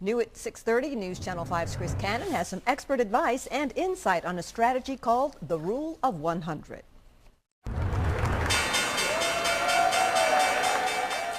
New at 6:30, News Channel 5's Chris Cannon has some expert advice and insight on a strategy called the Rule of 100.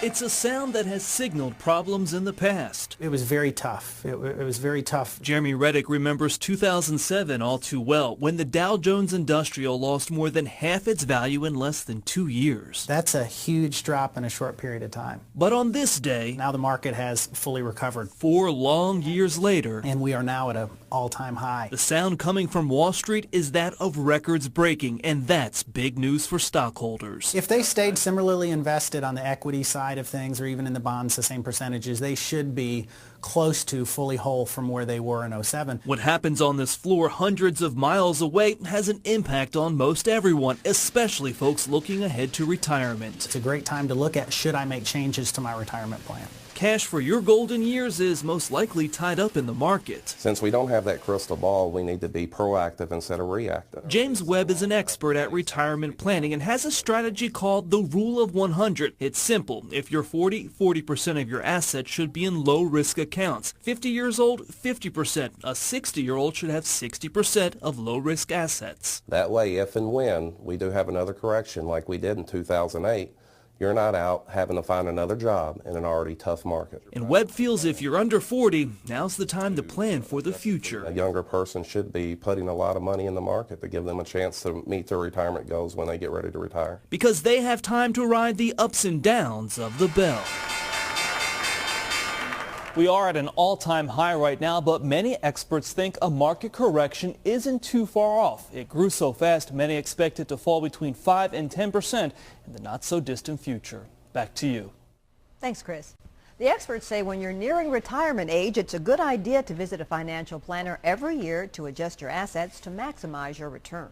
It's a sound that has signaled problems in the past. It was very tough. It was very tough. Jeremy Reddick remembers 2007 all too well, when the Dow Jones Industrial lost more than half its value in less than 2 years. That's a huge drop in a short period of time. But on this day, Now the market has fully recovered. 4 long years later, And we are now at an all-time high. the sound coming from Wall Street is that of records breaking, and that's big news for stockholders. If they stayed similarly invested on the equity side of things, or even in the bonds, the same percentages, they should be close to fully whole from where they were in '07. What happens on this floor hundreds of miles away has an impact on most everyone, especially folks looking ahead to retirement. It's a great time to look at, should I make changes to my retirement plan? Cash for your golden years is most likely tied up in the market. Since we don't have that crystal ball, we need to be proactive instead of reactive. James Webb is an expert at retirement planning and has a strategy called the Rule of 100. It's simple. If you're 40% of your assets should be in low-risk accounts. 50 years old, 50%. A 60-year-old should have 60% of low-risk assets. That way, if and when we do have another correction like we did in 2008, you're not out having to find another job in an already tough market. And Webb feels if you're under 40, now's the time to plan for the future. A younger person should be putting a lot of money in the market to give them a chance to meet their retirement goals when they get ready to retire. Because they have time to ride the ups and downs of the bell. We are at an all-time high right now, but many experts think a market correction isn't too far off. It grew so fast, many expect it to fall between 5 and 10% in the not-so-distant future. Back to you. Thanks, Chris. The experts say when you're nearing retirement age, it's a good idea to visit a financial planner every year to adjust your assets to maximize your return.